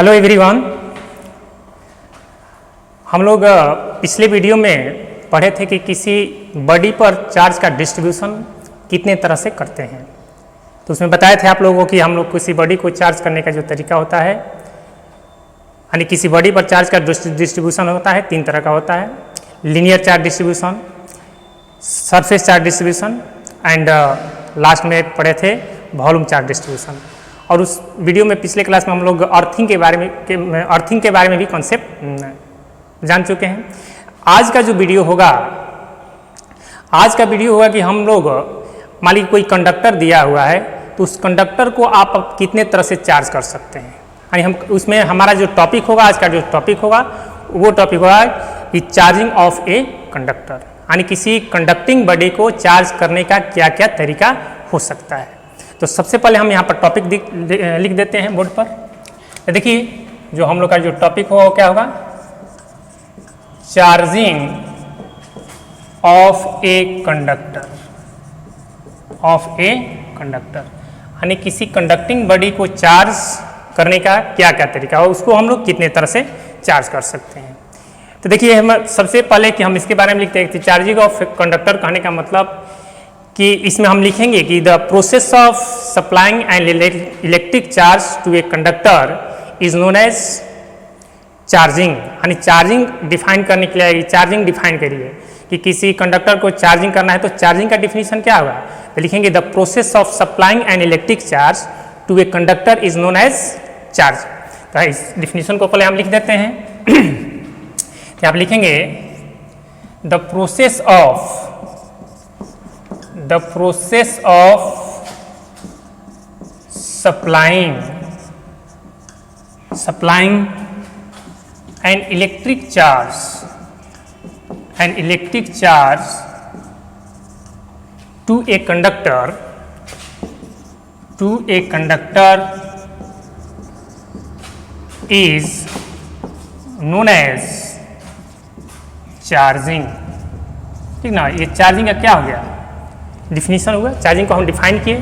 Hello everyone. हम लोग पिछले वीडियो में पढ़े थे कि किसी बॉडी पर चार्ज का डिस्ट्रीब्यूशन कितने तरह से करते हैं। तो उसमें बताए थे आप लोगों कि हम लोग किसी बॉडी को चार्ज करने का जो तरीका होता है, यानी किसी बॉडी पर चार्ज का डिस्ट्रीब्यूशन होता है, तीन तरह का होता है। Linear charge distribution, surface charge distribution and last में पढ़े थे वॉल्यूम चार्ज डिस्ट्रीब्यूशन। और उस वीडियो में पिछले क्लास में हम लोग अर्थिंग के बारे में भी कॉन्सेप्ट जान चुके हैं। आज का वीडियो होगा कि हम लोग मान लीजिए कोई कंडक्टर दिया हुआ है, तो उस कंडक्टर को आप कितने तरह से चार्ज कर सकते हैं। यानी हम उसमें हमारा जो टॉपिक होगा, आज का जो टॉपिक होगा वो टॉपिक होगा कि चार्जिंग ऑफ ए कंडक्टर, यानी किसी कंडक्टिंग बॉडी को चार्ज करने का क्या क्या तरीका हो सकता है। तो सबसे पहले हम यहाँ पर टॉपिक लिख देते हैं बोर्ड पर। तो देखिए जो हम लोग का जो टॉपिक होगा वो क्या होगा, चार्जिंग ऑफ ए कंडक्टर, यानी किसी कंडक्टिंग बॉडी को चार्ज करने का क्या क्या तरीका हो, उसको हम लोग कितने तरह से चार्ज कर सकते हैं। तो देखिए हम सबसे पहले कि हम इसके बारे में लिखते हैं, चार्जिंग ऑफ कंडक्टर कहने का मतलब कि इसमें हम लिखेंगे कि the process of supplying an electric charge to a conductor is known as charging. यानी चार्जिंग डिफाइन करने के लिए चार्जिंग डिफाइन करिए कि किसी कंडक्टर को चार्जिंग करना है, तो चार्जिंग का डिफिनीशन क्या होगा। तो लिखेंगे the process of supplying an electric charge to a conductor is known as charge. तो इस डिफिनीशन को पहले हम लिख देते हैं। कि आप लिखेंगे the process of supplying an electric charge to a conductor is known as charging. ठीक ना, ये चार्जिंग का क्या हो गया, डिफिनीशन हुआ। चार्जिंग को हम डिफाइन किए।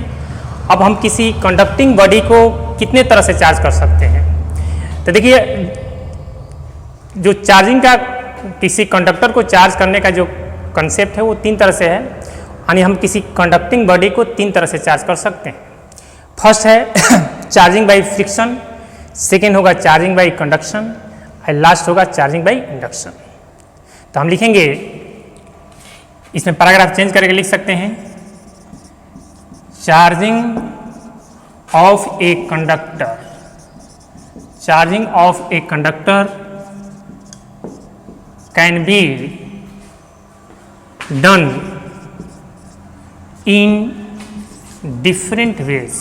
अब हम किसी कंडक्टिंग बॉडी को कितने तरह से चार्ज कर सकते हैं। तो देखिए जो चार्जिंग का किसी कंडक्टर को चार्ज करने का जो कंसेप्ट है वो तीन तरह से है, यानी हम किसी कंडक्टिंग बॉडी को तीन तरह से चार्ज कर सकते हैं। फर्स्ट है चार्जिंग बाय फ्रिक्शन, सेकेंड होगा चार्जिंग बाय कंडक्शन और लास्ट होगा चार्जिंग बाय इंडक्शन। तो हम लिखेंगे, इसमें पैराग्राफ चेंज करके लिख सकते हैं, charging of a conductor can be done in different ways।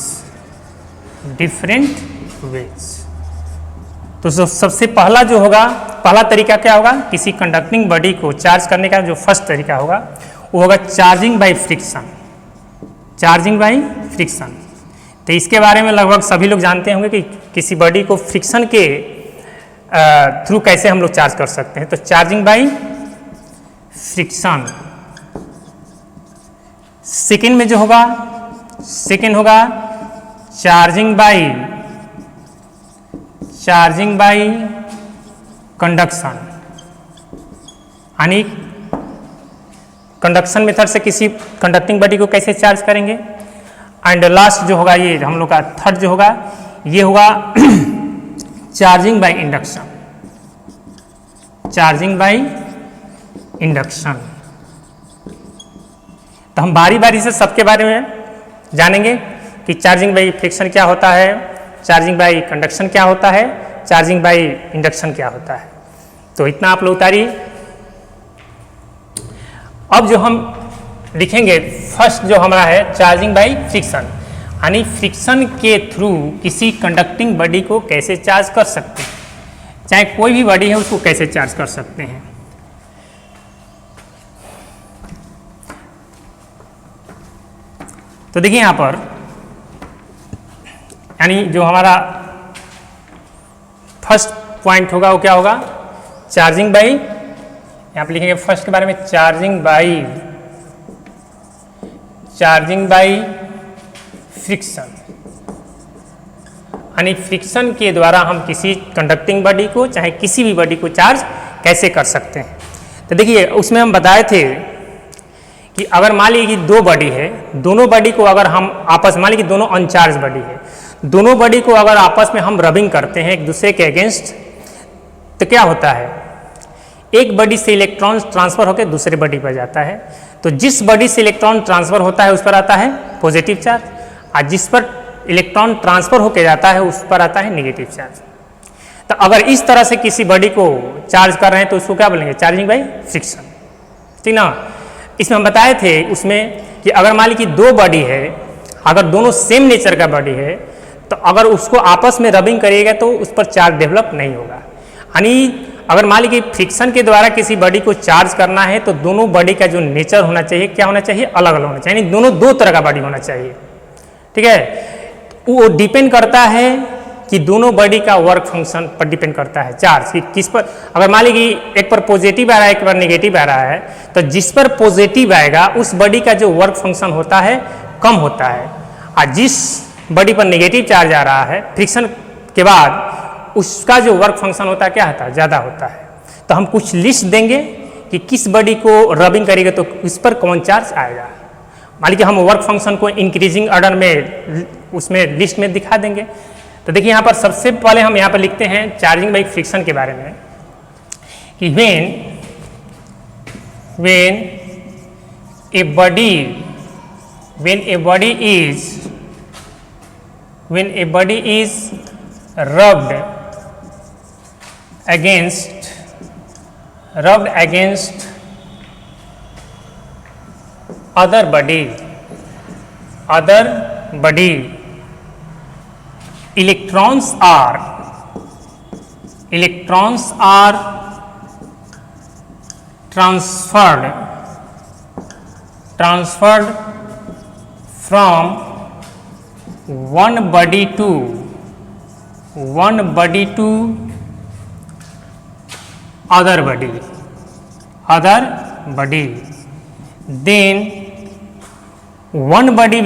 तो सबसे पहला जो होगा, पहला तरीका क्या होगा, किसी कंडक्टिंग बॉडी को चार्ज करने का जो फर्स्ट तरीका होगा वो होगा चार्जिंग बाय फ्रिक्शन। तो इसके बारे में लगभग सभी लोग जानते होंगे कि किसी बॉडी को फ्रिक्शन के थ्रू कैसे हम लोग चार्ज कर सकते हैं। तो चार्जिंग बाय फ्रिक्शन। सेकेंड में जो होगा, चार्जिंग बाय कंडक्शन, यानी कंडक्शन मेथड से किसी कंडक्टिंग बॉडी को कैसे चार्ज करेंगे। एंड लास्ट जो होगा, ये हम लोग का थर्ड जो होगा, ये होगा चार्जिंग बाय इंडक्शन। तो हम बारी बारी से सबके बारे में जानेंगे कि चार्जिंग बाय फ्रिक्शन क्या होता है, चार्जिंग बाय कंडक्शन क्या होता है, चार्जिंग बाय इंडक्शन क्या होता है। तो इतना आप लोग उतारिए। अब जो हम लिखेंगे फर्स्ट जो हमारा है चार्जिंग बाय फ्रिक्शन, यानी फ्रिक्शन के थ्रू किसी कंडक्टिंग बॉडी को कैसे चार्ज कर सकते हैं, चाहे कोई भी बॉडी है उसको कैसे चार्ज कर सकते हैं। तो देखिए यहाँ पर, यानी जो हमारा फर्स्ट पॉइंट होगा वो क्या होगा, चार्जिंग बाय, यहाँ पर लिखेंगे फर्स्ट के बारे में चार्जिंग बाय फ्रिक्शन, यानी फ्रिक्शन के द्वारा हम किसी कंडक्टिंग बॉडी को चाहे किसी भी बॉडी को चार्ज कैसे कर सकते हैं। तो देखिए उसमें हम बताए थे कि अगर मान लीजिए कि दो बॉडी है, दोनों बॉडी को अगर हम आपस मान लीजिए कि दोनों अनचार्ज बॉडी है, दोनों बॉडी को अगर आपस में हम रबिंग करते हैं एक दूसरे के अगेंस्ट, तो क्या होता है, एक बॉडी से इलेक्ट्रॉन ट्रांसफर होकर दूसरे बॉडी पर जाता है। तो जिस बॉडी से इलेक्ट्रॉन ट्रांसफर होता है उस पर आता है पॉजिटिव चार्ज, और जिस पर इलेक्ट्रॉन ट्रांसफर होकर जाता है उस पर आता है नेगेटिव चार्ज। तो अगर इस तरह से किसी बॉडी को चार्ज कर रहे हैं तो उसको क्या बोलेंगे, चार्जिंग बाय फ्रिक्शन, ठीक ना। इसमें हम बताए थे उसमें कि अगर मान लीजिए कि दो बॉडी है, अगर दोनों सेम नेचर का बॉडी है, तो अगर उसको आपस में रबिंग करिएगा तो उस पर चार्ज डेवलप नहीं होगा। यानी अगर मान लीजिए फ्रिक्शन के द्वारा किसी बॉडी को चार्ज करना है तो दोनों बॉडी का जो नेचर होना चाहिए, क्या होना चाहिए, अलग अलग होना चाहिए, यानी दोनों दो तरह का बॉडी होना चाहिए, ठीक है। वो डिपेंड करता है कि दोनों बॉडी का वर्क फंक्शन पर डिपेंड करता है चार्ज कि किस पर। अगर मान लीजिए एक पर पॉजिटिव आ रहा है एक पर नेगेटिव आ रहा है, तो जिस पर पॉजिटिव आएगा उस बॉडी का जो वर्क फंक्शन होता है कम होता है, और जिस बॉडी पर नेगेटिव चार्ज आ रहा है फ्रिक्शन के बाद उसका जो वर्क फंक्शन होता है क्या होता है, ज़्यादा होता है। तो हम कुछ लिस्ट देंगे कि किस बॉडी को रबिंग करेगा तो इस पर कौन चार्ज आएगा। मान लीजिए हम वर्क फंक्शन को इंक्रीजिंग ऑर्डर में उसमें लिस्ट में दिखा देंगे। तो देखिए यहाँ पर सबसे पहले हम यहाँ पर लिखते हैं चार्जिंग बाय फ्रिक्शन के बारे में कि when a body is rubbed against other body, electrons are transferred from one body to other body, then one body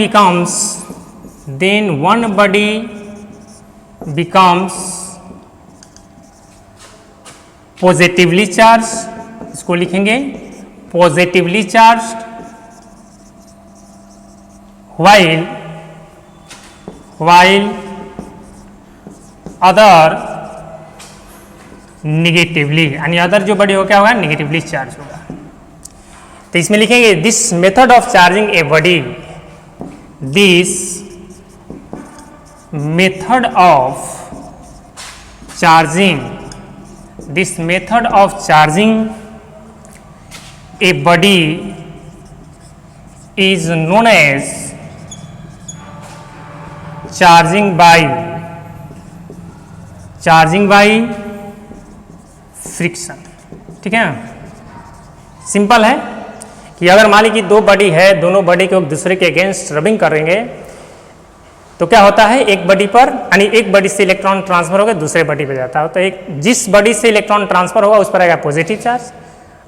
becomes positively charged, इसको लिखेंगे positively charged, while other negatively, यानी other जो body हो क्या होगा, नेगेटिवली चार्ज होगा। तो इसमें लिखेंगे this method of charging a body, this method of charging a body is known as charging by friction, ठीक है। सिंपल है कि अगर मान लीजिए दो बॉडी है, दोनों बॉडी को एक दूसरे के अगेंस्ट रबिंग करेंगे तो क्या होता है, एक बॉडी पर यानी एक बॉडी से इलेक्ट्रॉन ट्रांसफर होकर दूसरे बॉडी पर जाता है। तो एक जिस बॉडी से इलेक्ट्रॉन ट्रांसफर होगा उस पर आएगा पॉजिटिव चार्ज,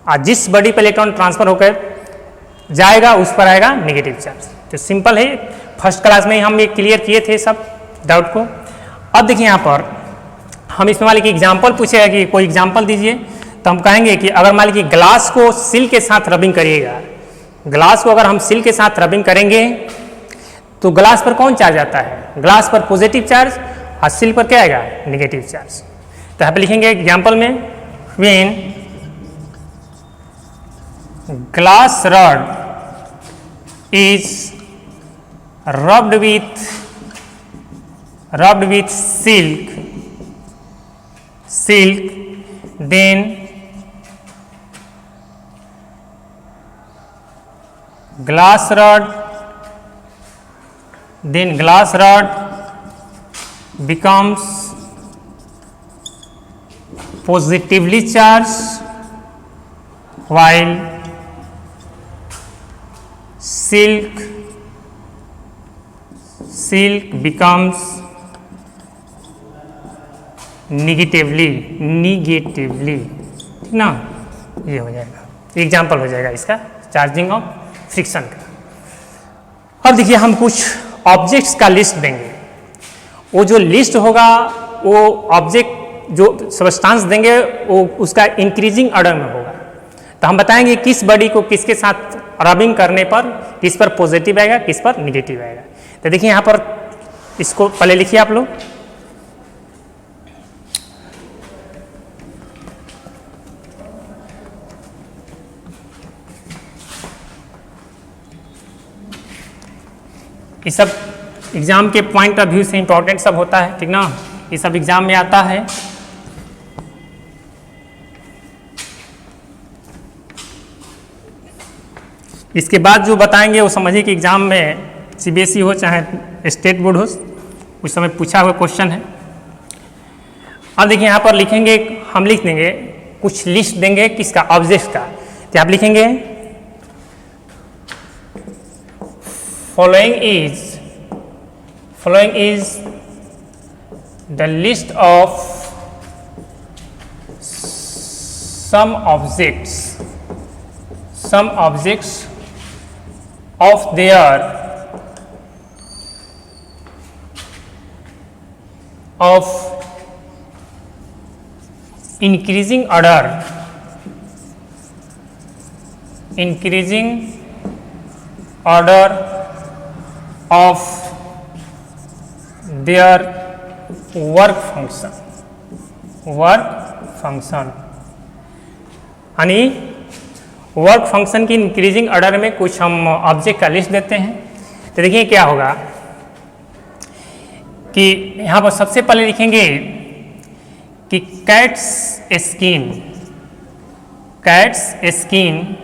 और जिस बॉडी पर इलेक्ट्रॉन ट्रांसफर होकर जाएगा उस पर आएगा नेगेटिव चार्ज। तो सिंपल है, फर्स्ट क्लास में ही हम ये क्लियर किए थे सब डाउट को। अब देखिए यहाँ पर हम इसमें मान लीजिए एग्जाम्पल पूछेगा कि कोई एग्जाम्पल दीजिए, तो हम कहेंगे कि अगर मान लीजिए ग्लास को सिल के साथ रबिंग करिएगा, ग्लास को अगर हम सिल के साथ रबिंग करेंगे तो ग्लास पर कौन चार्ज आता है, ग्लास पर पॉजिटिव चार्ज, और सिल पर क्या आएगा, नेगेटिव चार्ज। तो यहाँ पे लिखेंगे एग्जाम्पल में when glass rod is rubbed with silk, then glass rod becomes positively charged, while silk becomes negatively, ठीक ना। ये हो जाएगा, एग्जाम्पल हो जाएगा इसका चार्जिंग ऑफ फ्रिक्शन का। अब देखिए हम कुछ ऑब्जेक्ट्स का लिस्ट देंगे, वो जो लिस्ट होगा वो ऑब्जेक्ट जो सब्सटेंस देंगे वो उसका इंक्रीजिंग ऑर्डर में होगा। तो हम बताएंगे किस बॉडी को किसके साथ रबिंग करने पर किस पर पॉजिटिव आएगा, किस पर निगेटिव आएगा। तो देखिए यहाँ पर इसको पहले लिखिए आप लोग। ये सब एग्जाम के पॉइंट ऑफ व्यू से इंपॉर्टेंट सब होता है, ठीक ना, ये सब एग्जाम में आता है। इसके बाद जो बताएंगे वो समझिए कि एग्जाम में सीबीएसई हो चाहे स्टेट बोर्ड हो उस समय पूछा हुआ क्वेश्चन है। अब देखिए यहाँ पर लिखेंगे, हम लिख देंगे कुछ लिस्ट देंगे किसका, ऑब्जेक्ट का। तो आप लिखेंगे following is the list of some objects of their of increasing order of their work function यानी वर्क फंक्शन की इंक्रीजिंग ऑर्डर में कुछ हम ऑब्जेक्ट का लिस्ट देते हैं। तो देखिए क्या होगा कि यहाँ पर सबसे पहले लिखेंगे कि कैट्स स्किन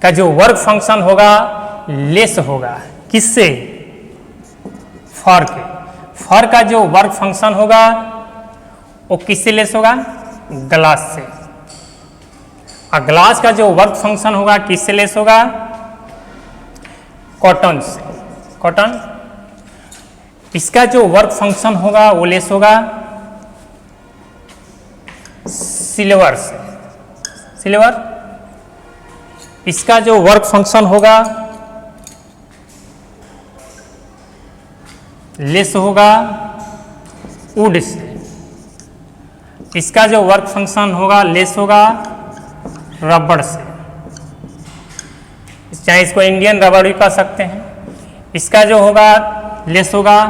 का जो वर्क फंक्शन होगा लेस होगा किससे, फर के। फर का जो वर्क फंक्शन होगा वो किससे लेस होगा, ग्लास से। और ग्लास का जो वर्क फंक्शन होगा किससे लेस होगा, कॉटन से। कॉटन इसका जो वर्क फंक्शन होगा वो लेस होगा सिल्वर से। सिल्वर इसका जो वर्क फंक्शन होगा लेस होगा वुड से। इसका जो वर्क फंक्शन होगा लेस होगा रबड़ से, चाहे इसको इंडियन रबड़ भी कह सकते हैं। इसका जो होगा लेस होगा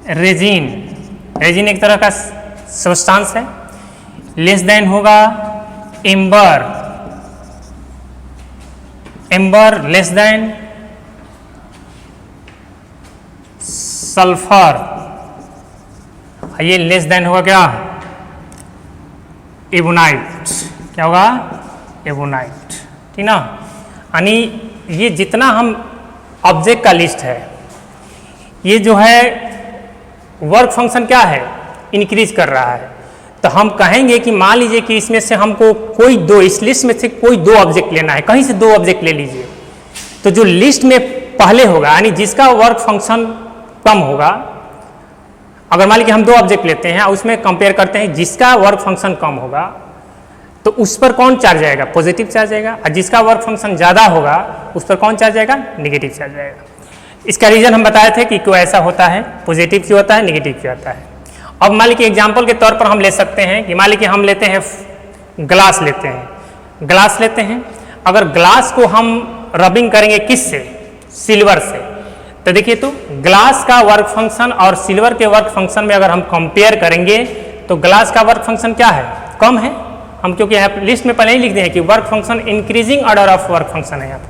रेजिन। रेजिन एक तरह का सब्सटेंस है। लेस देन होगा amber. Amber less than sulphur. ये लेस देन होगा क्या, एबोनाइट। क्या होगा, एबोनाइट, ठीक ना। यानी ये जितना हम ऑब्जेक्ट का लिस्ट है, ये जो है वर्क फंक्शन क्या है, इंक्रीज कर रहा है। तो हम कहेंगे कि मान लीजिए कि इसमें से हमको कोई दो, इस लिस्ट में से कोई दो ऑब्जेक्ट लेना है, कहीं से दो ऑब्जेक्ट ले लीजिए। तो जो लिस्ट में पहले होगा यानी जिसका वर्क फंक्शन कम होगा, अगर मान लीजिए हम दो ऑब्जेक्ट लेते हैं और उसमें कंपेयर करते हैं जिसका वर्क फंक्शन कम होगा तो उस पर कौन चार्ज आएगा, पॉजिटिव चार्ज आएगा। और जिसका वर्क फंक्शन ज़्यादा होगा उस पर कौन चार्ज आएगा, निगेटिव चार्ज आएगा। इसका रीज़न हम बताए थे कि क्यों ऐसा होता है, पॉजिटिव क्यों होता है, निगेटिव क्यों होता है। अब मान लीजिए एग्जाम्पल के तौर पर हम ले सकते हैं कि मान लीजिए हम लेते हैं ग्लास लेते हैं। ग्लास लेते हैं, अगर ग्लास को हम रबिंग करेंगे किससे, सिल्वर से। तो देखिए तो ग्लास का वर्क फंक्शन और सिल्वर के वर्क फंक्शन में अगर हम कंपेयर करेंगे तो ग्लास का वर्क फंक्शन क्या है, कम है। हम क्योंकि यहाँ लिस्ट में पहले ही लिख दें कि work function increasing order of work function है यहाँ पर,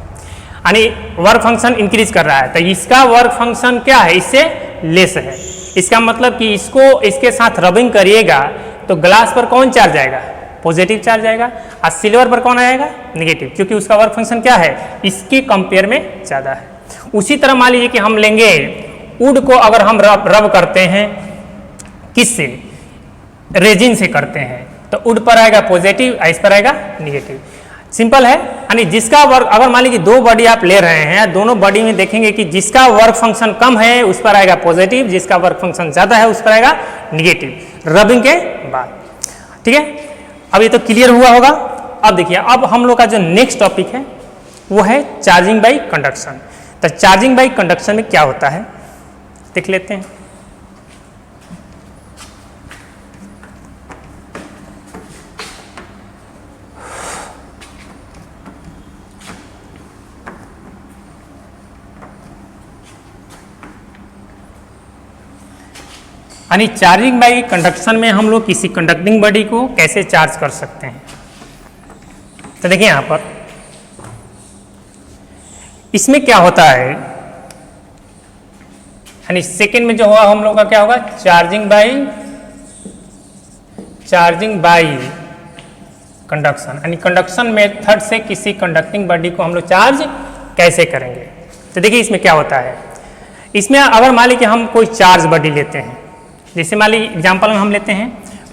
यानी वर्क फंक्शन इंक्रीज कर रहा है। तो इसका वर्क फंक्शन क्या है, इससे लेस है। इसका मतलब कि इसको इसके साथ रबिंग करिएगा तो ग्लास पर कौन चार्ज आएगा, पॉजिटिव चार्ज आएगा। और सिल्वर पर कौन आएगा, निगेटिव, क्योंकि उसका वर्क फंक्शन क्या है, इसके कंपेयर में ज़्यादा है। उसी तरह मान लीजिए कि हम लेंगे वुड को, अगर हम रब करते हैं किससे, रेजिन से करते हैं, तो वुड पर आएगा पॉजिटिव, इस पर आएगा निगेटिव। सिंपल है। यानी जिसका वर्क, अगर मान लीजिए दो बॉडी आप ले रहे हैं, दोनों बॉडी में देखेंगे कि जिसका वर्क फंक्शन कम है उस पर आएगा पॉजिटिव, जिसका वर्क फंक्शन ज़्यादा है उस पर आएगा निगेटिव, रबिंग के बाद। ठीक है, अब ये तो क्लियर हुआ होगा। अब देखिए, अब हम लोग का जो नेक्स्ट टॉपिक है वो है चार्जिंग बाई कंडक्शन। तो चार्जिंग बाई कंडक्शन में क्या होता है देख लेते हैं। यानी चार्जिंग बाई कंडक्शन में हम लोग किसी कंडक्टिंग बॉडी को कैसे चार्ज कर सकते हैं। तो देखिए यहां पर इसमें क्या होता है, यानी सेकेंड में जो होगा हम लोग का क्या होगा, चार्जिंग बाई कंडक्शन, यानी कंडक्शन मेथड से किसी कंडक्टिंग बॉडी को हम लोग चार्ज कैसे करेंगे। तो देखिए इसमें क्या होता है, इसमें अगर मान लीजिए कि हम कोई चार्ज बॉडी लेते हैं, जैसे मान लीजिए एग्जाम्पल में हम लेते हैं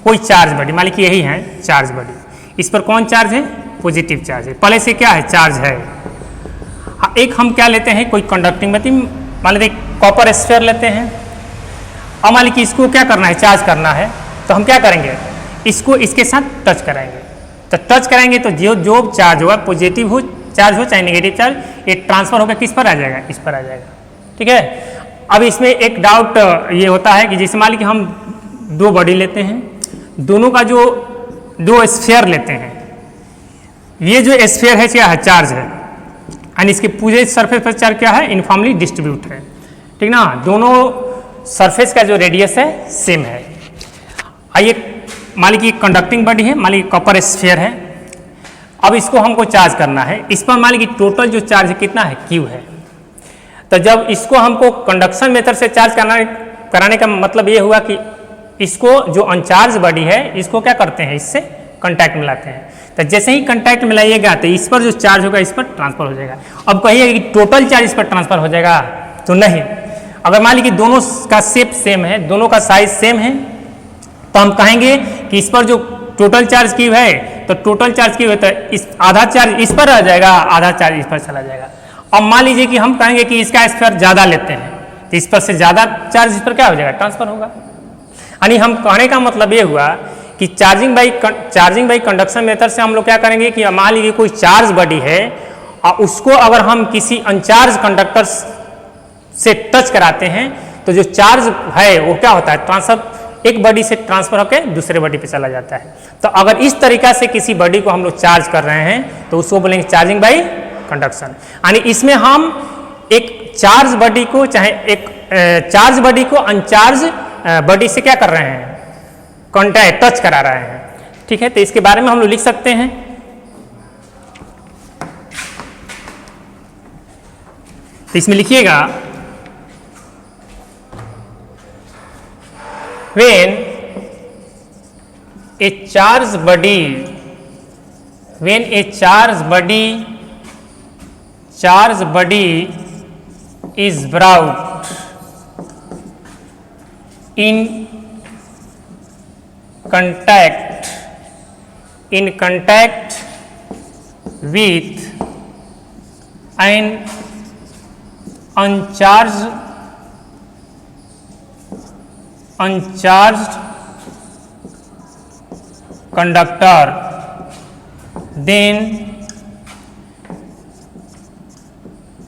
कोई चार्ज बॉडी, मान लीजिए कि यही है चार्ज बॉडी, इस पर कौन चार्ज है, पॉजिटिव चार्ज है, पहले से क्या है चार्ज है। एक हम क्या लेते हैं कोई कंडक्टिंग बॉडी, मान लीजिए कॉपर स्फीयर लेते हैं, अब मान लीजिए कि इसको क्या करना है, चार्ज करना है, तो हम क्या करेंगे, इसको इसके साथ टच कराएंगे। तो टच कराएंगे तो जो चार्ज होगा, पॉजिटिव हो चार्ज हो चाहे नेगेटिव चार्ज, ये ट्रांसफर होकर किस पर आ जाएगा, इस पर आ जाएगा। ठीक है, अब इसमें एक डाउट ये होता है कि जैसे मान लीजिए कि हम दो बॉडी लेते हैं, दोनों का जो दो स्फीयर लेते हैं, ये जो स्फीयर है क्या है, चार्ज है, यानी इसके पूरे सरफेस पर चार्ज क्या है, यूनिफॉर्मली डिस्ट्रीब्यूट है। ठीक ना, दोनों सरफेस का जो रेडियस है सेम है। आइए मान लीजिए कंडक्टिंग बॉडी है, मान लीजिए कॉपर स्फीयर है, अब इसको हमको चार्ज करना है, इस पर मान लीजिए टोटल जो चार्ज है कितना है, Q है। तो जब इसको हमको कंडक्शन मेथड से चार्ज कराने का मतलब ये हुआ कि इसको जो अनचार्ज बॉडी है इसको क्या करते हैं, इससे कांटेक्ट मिलाते हैं। तो जैसे ही कांटेक्ट मिलाइएगा तो इस पर जो चार्ज होगा इस पर ट्रांसफर हो जाएगा। अब कहिए कि टोटल चार्ज इस पर ट्रांसफर हो जाएगा, तो नहीं। अगर मान लीजिए कि दोनों का शेप सेम है, दोनों का साइज सेम है, तो हम कहेंगे कि इस पर जो टोटल चार्ज Q है, तो टोटल चार्ज Q है तो इस आधा चार्ज इस पर आ जाएगा, आधा चार्ज इस पर चला जाएगा। अब मान लीजिए कि हम कहेंगे कि इसका स्फीयर ज़्यादा लेते हैं, तो इस पर से ज़्यादा चार्ज इस पर क्या हो जाएगा, ट्रांसफर होगा। यानी हम कहने का मतलब ये हुआ कि चार्जिंग बाई कंडक्शन मेथड से हम लोग क्या करेंगे कि मान लीजिए कोई चार्ज बॉडी है और उसको अगर हम किसी अनचार्ज कंडक्टर से टच कराते हैं, तो जो चार्ज है वो क्या होता है, ट्रांसफर एक बॉडी से ट्रांसफर होकर दूसरे बॉडी पे चला जाता है। तो अगर इस तरीका से किसी बॉडी को हम लोग चार्ज कर रहे हैं तो उसको बोलेंगे चार्जिंग बाई कंडक्शन। यानी इसमें हम एक चार्ज बॉडी को चाहे एक चार्ज बॉडी को अनचार्ज बॉडी से क्या कर रहे हैं, कॉन्टैक्ट टच करा रहे हैं। ठीक है, तो इसके बारे में हम लोग लिख सकते हैं। तो इसमें लिखिएगा when a charge body is brought in contact with an uncharged conductor, then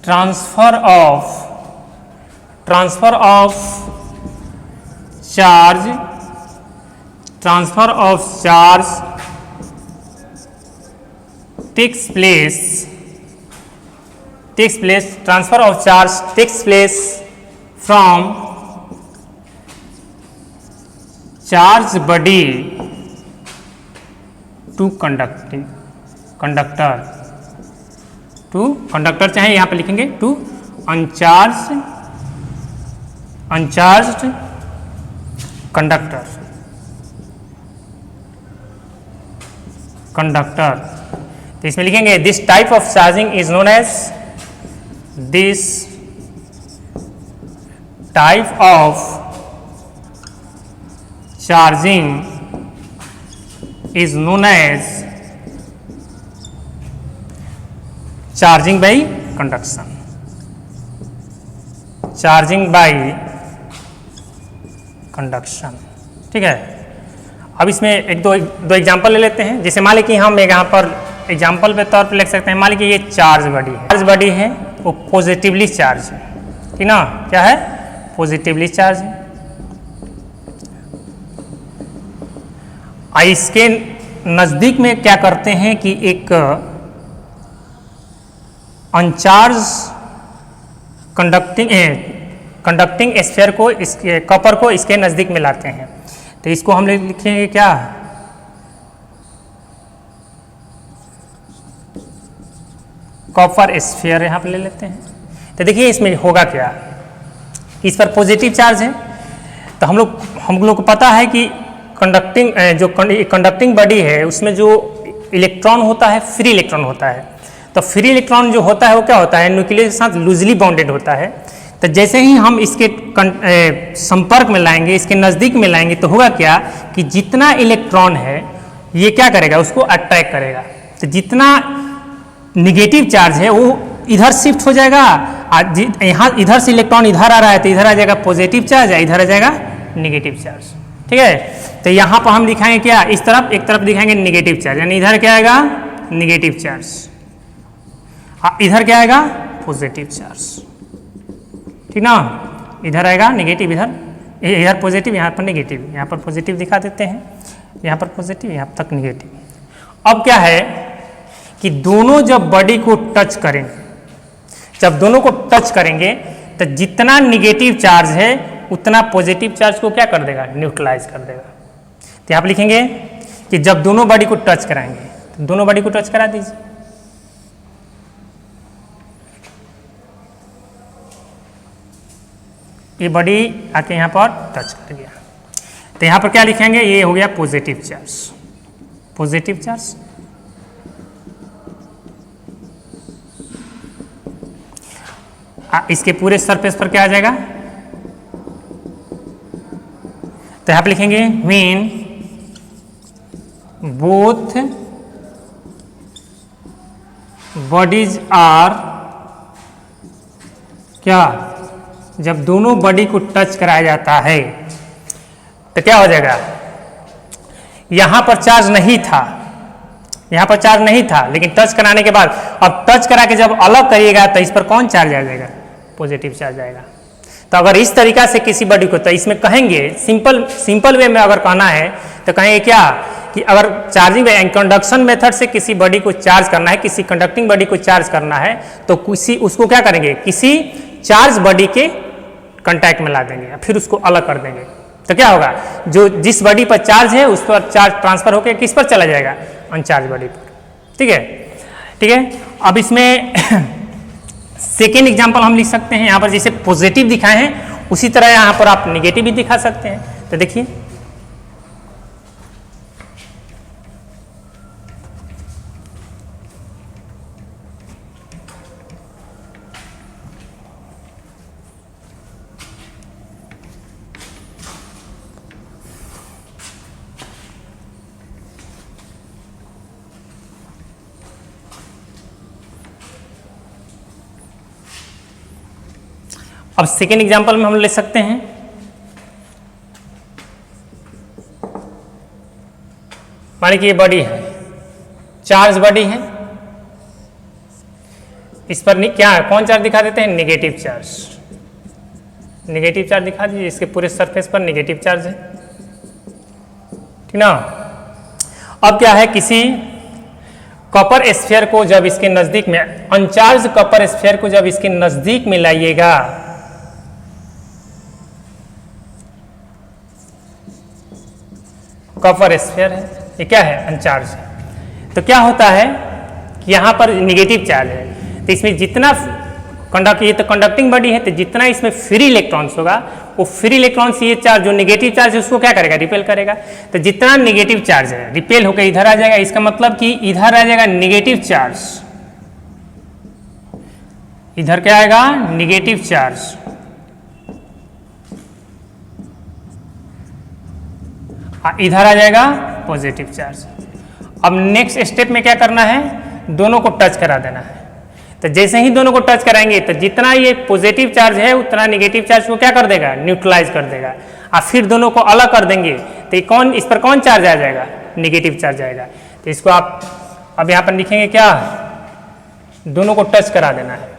transfer of charge takes place transfer of charge takes place from charge body to conductor चाहे यहाँ पे लिखेंगे टू अनचार्ज्ड कंडक्टर। तो इसमें लिखेंगे this type of charging is known as charging is known as charging by conduction। ठीक है, अब इसमें एक दो एग्जांपल ले लेते हैं। जैसे मान लें कि हम यहाँ पर एग्जाम्पल के तौर पर लिख सकते हैं, मान लीजिए ये चार्ज बॉडी है वो पॉजिटिवली चार्ज है, ठीक ना, क्या है, पॉजिटिवली चार्ज है। इसके नज़दीक में क्या करते हैं कि एक अनचार्ज कंडक्टिंग स्फीयर को, इसके कॉपर को इसके नज़दीक में लाते हैं। तो इसको हम लिखेंगे क्या, कॉपर स्फीयर यहाँ पर ले लेते हैं। तो देखिए इसमें होगा क्या, इस पर पॉजिटिव चार्ज है, तो हम लोग को पता है कि कंडक्टिंग बॉडी है उसमें जो इलेक्ट्रॉन होता है फ्री इलेक्ट्रॉन होता है। तो फ्री इलेक्ट्रॉन जो होता है वो क्या होता है, न्यूक्लियस के साथ लूजली बाउंडेड होता है। तो जैसे ही हम इसके संपर्क में लाएंगे, इसके नज़दीक में लाएंगे, तो होगा क्या कि जितना इलेक्ट्रॉन है ये क्या करेगा, उसको अट्रैक्ट करेगा। तो जितना निगेटिव चार्ज है वो इधर शिफ्ट हो जाएगा, यहाँ इधर से इलेक्ट्रॉन इधर आ रहा है तो इधर आ जाएगा पॉजिटिव चार्ज, इधर आ जाएगा निगेटिव चार्ज, ठीक है। तो यहाँ पर हम दिखाएंगे क्या, इस तरफ एक तरफ दिखाएंगे निगेटिव चार्ज, यानी इधर क्या आएगा, निगेटिव चार्ज, इधर क्या आएगा, पॉजिटिव चार्ज, ठीक ना। इधर आएगा निगेटिव, इधर पॉजिटिव, यहाँ पर निगेटिव, यहाँ पर पॉजिटिव दिखा देते हैं, यहाँ पर पॉजिटिव, यहाँ तक निगेटिव। अब क्या है कि दोनों जब बॉडी को टच करेंगे, जब दोनों को टच करेंगे तो जितना निगेटिव चार्ज है उतना पॉजिटिव चार्ज को क्या कर देगा, न्यूट्रलाइज कर देगा। तो यहाँ पर लिखेंगे कि जब दोनों बॉडी को टच कराएंगे, तो दोनों बॉडी को टच करा दीजिए। ये बॉडी आके यहाँ पर टच कर गया, तो यहाँ पर क्या लिखेंगे, ये हो गया पॉजिटिव चार्ज, पॉजिटिव चार्ज। इसके पूरे सरफेस पर क्या आ जाएगा, तो यहाँ पर लिखेंगे व्हेन बोथ बॉडीज आर, क्या, जब दोनों बॉडी को टच कराया जाता है तो क्या हो जाएगा, यहां पर चार्ज नहीं था, यहां पर चार्ज नहीं था, लेकिन टच कराने के बाद अब टच करा के जब अलग करिएगा तो इस पर कौन चार्ज आ जाएगा, पॉजिटिव चार्ज आएगा। तो अगर इस तरीका से किसी बॉडी को, तो इसमें कहेंगे सिंपल वे में अगर कहना है तो कहेंगे क्या कि अगर चार्जिंग कंडक्शन मेथड से किसी बॉडी को चार्ज करना है, किसी कंडक्टिंग बॉडी को चार्ज करना है, तो उसको क्या करेंगे, किसी चार्ज बॉडी के कांटेक्ट में ला देंगे, फिर उसको अलग कर देंगे। तो क्या होगा, जो जिस बॉडी पर चार्ज है उस पर चार्ज ट्रांसफर होकर किस पर चला जाएगा, अनचार्ज बॉडी पर, ठीक है, ठीक है। अब इसमें सेकेंड एग्जांपल हम लिख सकते हैं, यहाँ पर जैसे पॉजिटिव दिखाए हैं उसी तरह यहाँ पर आप निगेटिव भी दिखा सकते हैं। तो देखिए अब सेकेंड एग्जांपल में हम ले सकते हैं, मानिए कि ये बॉडी है, चार्ज बॉडी है, इस पर क्या है, कौन चार्ज दिखा देते हैं, नेगेटिव चार्ज, नेगेटिव चार्ज दिखा दीजिए, इसके पूरे सरफेस पर नेगेटिव चार्ज है, ठीक ना। अब क्या है, किसी कॉपर स्फीयर को जब इसके नजदीक में, अनचार्ज कॉपर स्फीयर को जब इसके नजदीक में लाइएगा, कॉपर स्फीयर है, ये क्या है, अनचार्ज है। तो क्या होता है कि यहाँ पर निगेटिव चार्ज है, तो इसमें जितना ये तो कंडक्टिंग बॉडी है, तो जितना इसमें फ्री इलेक्ट्रॉन्स होगा वो फ्री इलेक्ट्रॉन्स ये चार्ज जो नेगेटिव चार्ज है उसको क्या करेगा, रिपेल करेगा। तो जितना नेगेटिव चार्ज है रिपेल होकर इधर आ जाएगा, इसका मतलब कि इधर आ जाएगा निगेटिव चार्ज, इधर क्या आएगा, निगेटिव चार्ज, इधर आ जाएगा पॉजिटिव चार्ज। अब नेक्स्ट स्टेप में क्या करना है, दोनों को टच करा देना है। तो जैसे ही दोनों को टच कराएंगे तो जितना ये पॉजिटिव चार्ज है उतना नेगेटिव चार्ज को क्या कर देगा, न्यूट्रलाइज कर देगा, और फिर दोनों को अलग कर देंगे तो कौन, इस पर कौन चार्ज आ जाएगा, नेगेटिव चार्ज आएगा। तो इसको आप अब यहाँ पर लिखेंगे क्या, दोनों को टच करा देना है।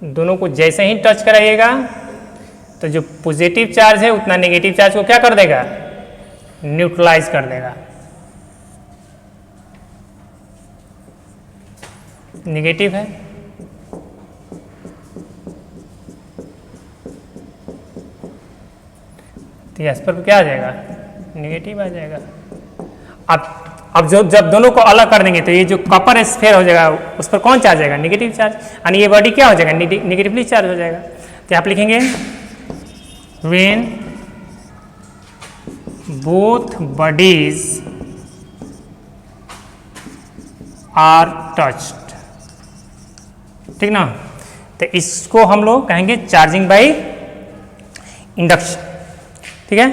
दोनों को जैसे ही टच कराइएगा तो जो पॉजिटिव चार्ज है उतना नेगेटिव चार्ज को क्या कर देगा, न्यूट्रलाइज कर देगा। नेगेटिव है तो यस पर क्या आ जाएगा, नेगेटिव आ जाएगा। अब जब दोनों को अलग कर देंगे तो ये जो कॉपर स्फीयर हो जाएगा उस पर कौन चार्ज आएगा, नेगेटिव चार्ज, यानी ये बॉडी क्या हो जाएगा, नेगेटिवली चार्ज हो जाएगा। तो आप लिखेंगे when both bodies are touched, ठीक ना। तो इसको हम लोग कहेंगे चार्जिंग बाई इंडक्शन, ठीक है।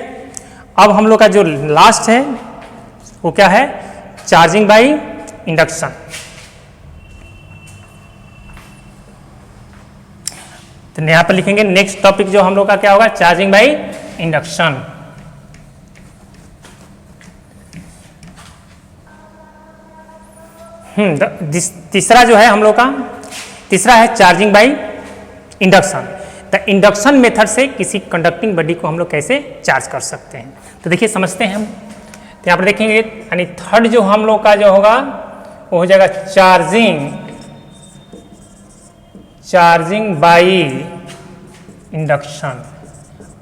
अब हम लोग का जो लास्ट है वो क्या है, चार्जिंग बाई इंडक्शन। तो यहां पर लिखेंगे नेक्स्ट टॉपिक जो हम लोग का क्या होगा, चार्जिंग बाई इंडक्शन। तीसरा जो है हम लोग का, तीसरा है चार्जिंग बाई इंडक्शन। तो इंडक्शन मेथड से किसी कंडक्टिंग बॉडी को हम लोग कैसे चार्ज कर सकते हैं, तो देखिए समझते हैं हम। तो यहाँ पर देखेंगे, यानी थर्ड जो हम लोग का जो होगा वो हो जाएगा चार्जिंग बाई इंडक्शन।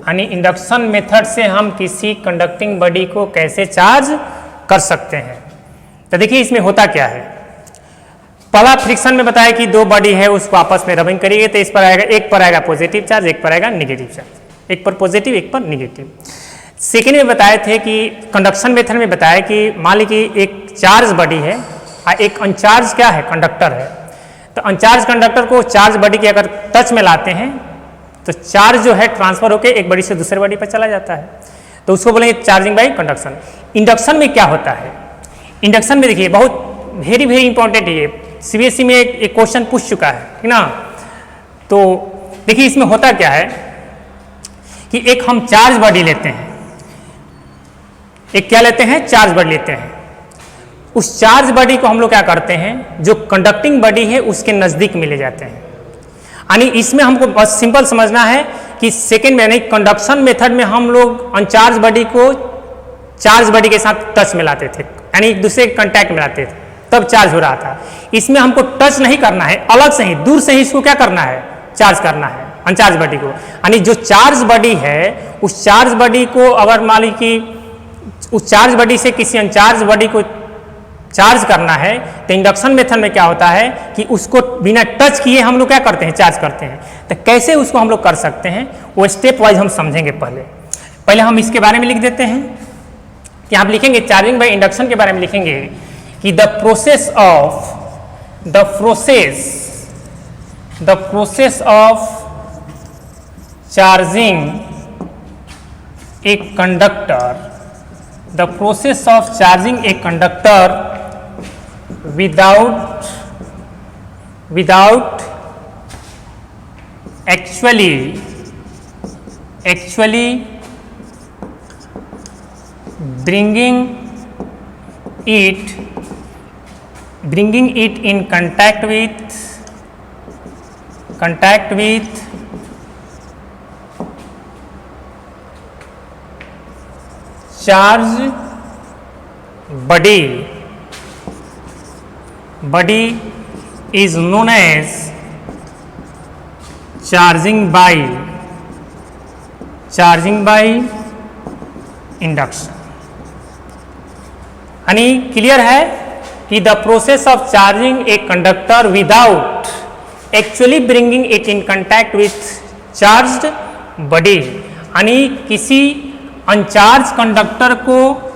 यानी इंडक्शन मेथड से हम किसी कंडक्टिंग बॉडी को कैसे चार्ज कर सकते हैं। तो देखिए इसमें होता क्या है, पहला फ्रिक्शन में बताया कि दो बॉडी है उसको आपस में रबिंग करिए तो इस पर आएगा, एक पर आएगा पॉजिटिव चार्ज, एक पर आएगा नेगेटिव चार्ज, एक पर पॉजिटिव एक पर नेगेटिव। सेकेंड में बताए थे कि कंडक्शन मेथड में बताया कि मान लीजिए एक चार्ज बॉडी है और एक अनचार्ज क्या है, कंडक्टर है। तो अनचार्ज कंडक्टर को चार्ज बॉडी के अगर टच में लाते हैं तो चार्ज जो है ट्रांसफर होकर एक बॉडी से दूसरे बॉडी पर चला जाता है, तो उसको बोलेंगे चार्जिंग बाई कंडक्शन। इंडक्शन में क्या होता है, इंडक्शन में देखिए बहुत वेरी इंपॉर्टेंट है, ये सीबीएसई में एक क्वेश्चन पूछ चुका है, ठीक ना। तो देखिए इसमें होता क्या है कि एक हम चार्ज बॉडी लेते हैं, एक क्या लेते हैं, चार्ज बॉडी लेते हैं। उस चार्ज बॉडी को हम लोग क्या करते हैं, जो कंडक्टिंग बॉडी है उसके नज़दीक में ले जाते हैं। यानी इसमें हमको बस सिंपल समझना है कि सेकेंड में, यानी कंडक्शन मेथड में हम लोग अनचार्ज बॉडी को चार्ज बॉडी के साथ टच में लाते थे, यानी एक दूसरे के कंटैक्ट में लाते थे, तब चार्ज हो रहा था। इसमें हमको टच नहीं करना है, अलग से ही दूर से ही इसको क्या करना है, चार्ज करना है अनचार्ज बॉडी को। यानी जो चार्ज बॉडी है उस चार्ज बॉडी को अगर मान लीजिए कि उस चार्ज बॉडी से किसी अनचार्ज बॉडी को चार्ज करना है तो इंडक्शन मेथड में क्या होता है कि उसको बिना टच किए हम लोग क्या करते हैं, चार्ज करते हैं। तो कैसे उसको हम लोग कर सकते हैं वो स्टेप वाइज हम समझेंगे। पहले हम इसके बारे में लिख देते हैं कि आप लिखेंगे चार्जिंग बाय इंडक्शन के बारे में लिखेंगे कि the process of charging a conductor, the process of charging a conductor without actually bringing it in contact with charge body is known as charging by induction. यानी क्लियर है कि the process of charging a conductor without actually bringing it in contact with charged body, यानी किसी अनचार्ज conductor को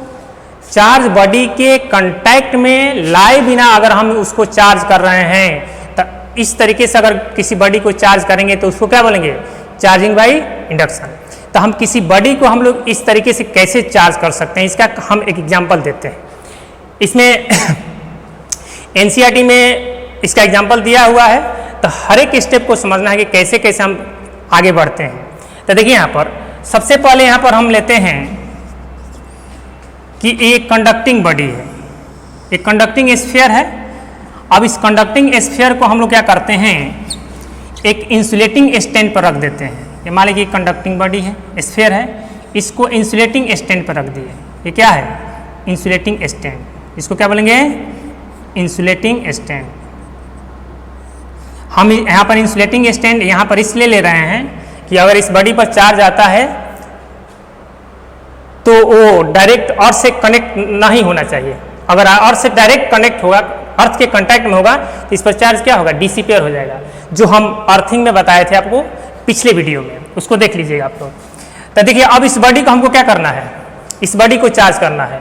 charge body के contact में लाए बिना अगर हम उसको चार्ज कर रहे हैं तो इस तरीके से अगर किसी बॉडी को चार्ज करेंगे तो उसको क्या बोलेंगे, चार्जिंग बाय इंडक्शन। तो हम किसी बॉडी को हम लोग इस तरीके से कैसे चार्ज कर सकते हैं, इसका हम एक एग्जांपल देते हैं। इसमें एनसीईआरटी में इसका एग्जांपल दिया हुआ है, तो हर एक स्टेप को समझना है कि कैसे कैसे हम आगे बढ़ते हैं। तो देखिए यहाँ पर सबसे पहले यहाँ पर हम लेते हैं कि एक कंडक्टिंग बॉडी है, एक कंडक्टिंग स्फीयर है। अब इस कंडक्टिंग स्फीयर को हम लोग क्या करते हैं, एक इंसुलेटिंग स्टैंड पर रख देते हैं। ये मान लीजिए कंडक्टिंग बॉडी है, स्फीयर है, इसको इंसुलेटिंग स्टैंड पर रख दिए। ये क्या है, इंसुलेटिंग स्टैंड। इसको क्या बोलेंगे, इंसुलेटिंग स्टैंड। हम यहाँ पर इंसुलेटिंग स्टैंड यहाँ पर इसलिए ले रहे हैं कि अगर इस बॉडी पर चार्ज आता है तो वो डायरेक्ट अर्थ से कनेक्ट नहीं होना चाहिए। अगर अर्थ से डायरेक्ट कनेक्ट होगा, अर्थ के कांटेक्ट में होगा, तो इस पर चार्ज क्या होगा, डिसिपेयर हो जाएगा। जो हम अर्थिंग में बताए थे आपको पिछले वीडियो में, उसको देख लीजिएगा आप लोग। तो देखिए अब इस बॉडी को हमको क्या करना है, इस बॉडी को चार्ज करना है।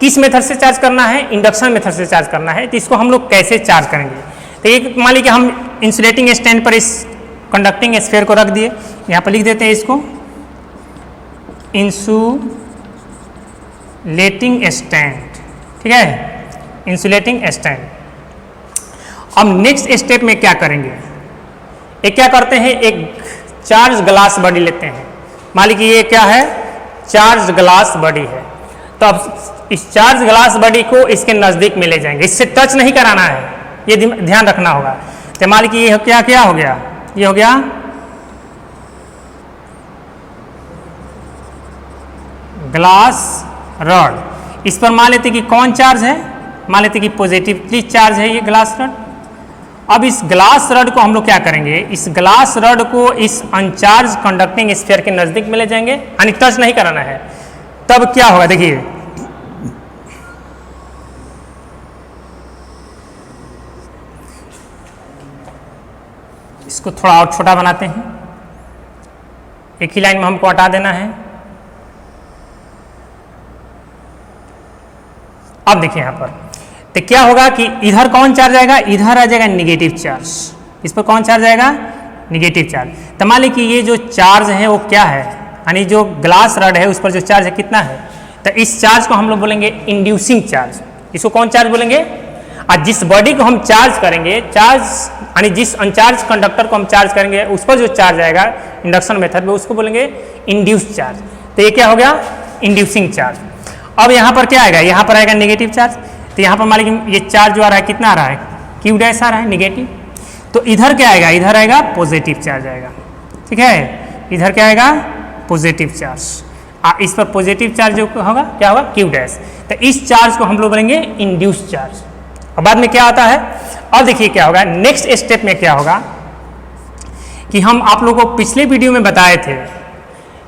किस मेथड से चार्ज करना है, इंडक्शन मेथड से चार्ज करना है। तो इसको हम लोग कैसे चार्ज करेंगे, तो एक मान लीजिए हम इंसुलेटिंग स्टैंड पर इस कंडक्टिंग स्फीयर को रख दिए। यहाँ पर लिख देते हैं इसको इंसुलेटिंग स्टैंड, ठीक है, इंसुलेटिंग स्टैंड। अब नेक्स्ट स्टेप में क्या करेंगे, एक क्या करते हैं, एक चार्ज ग्लास बॉडी लेते हैं। मान लीजिए ये क्या है, चार्ज ग्लास बॉडी है। तो अब इस चार्ज ग्लास बॉडी को इसके नज़दीक में ले जाएंगे, इससे टच नहीं कराना है, ये ध्यान रखना होगा। तो मान लीजिए ये क्या क्या हो गया, ये हो गया ग्लास रॉड। इस पर मान लेते कि कौन चार्ज है, मान लेते कि पॉजिटिवली चार्ज है ये ग्लास रॉड। अब इस ग्लास रॉड को हम लोग क्या करेंगे, इस ग्लास रॉड को इस अनचार्ज कंडक्टिंग स्फीयर के नज़दीक में ले जाएंगे, यानी टच नहीं कराना है। तब क्या होगा, देखिए इसको थोड़ा और छोटा बनाते हैं, एक ही लाइन में हमको हटा देना है। अब देखिए यहाँ पर तो क्या होगा कि इधर कौन चार्ज आएगा, इधर आ जाएगा निगेटिव चार्ज। इस पर कौन चार्ज आएगा, निगेटिव चार्ज। तो मान लीजिए कि ये जो चार्ज है वो क्या है, यानी जो ग्लास रॉड है उस पर जो चार्ज है कितना है, तो इस चार्ज को हम लोग बोलेंगे इंड्यूसिंग चार्ज। इसको कौन चार्ज बोलेंगे, और जिस बॉडी को हम चार्ज करेंगे, चार्ज यानी जिस अनचार्ज कंडक्टर को हम चार्ज करेंगे उस पर जो चार्ज आएगा इंडक्शन मेथड में, उसको बोलेंगे इंड्यूस चार्ज। तो ये क्या हो गया, इंड्यूसिंग चार्ज। अब यहाँ पर क्या आएगा, यहाँ पर आएगा नेगेटिव चार्ज। तो यहाँ पर मान लीजिए ये चार्ज जो आ रहा है कितना आ रहा है, क्यू डैश आ रहा है, नेगेटिव। तो इधर क्या आएगा, इधर आएगा पॉजिटिव चार्ज आएगा, ठीक है, इधर क्या आएगा, पॉजिटिव चार्ज। इस पर पॉजिटिव चार्ज जो होगा क्या होगा, क्यू डैश। तो इस चार्ज को हम लोग बोलेंगे इंड्यूस चार्ज। और बाद में क्या आता है, अब देखिए क्या होगा, नेक्स्ट स्टेप में क्या होगा कि हम आप लोगों को पिछले वीडियो में बताए थे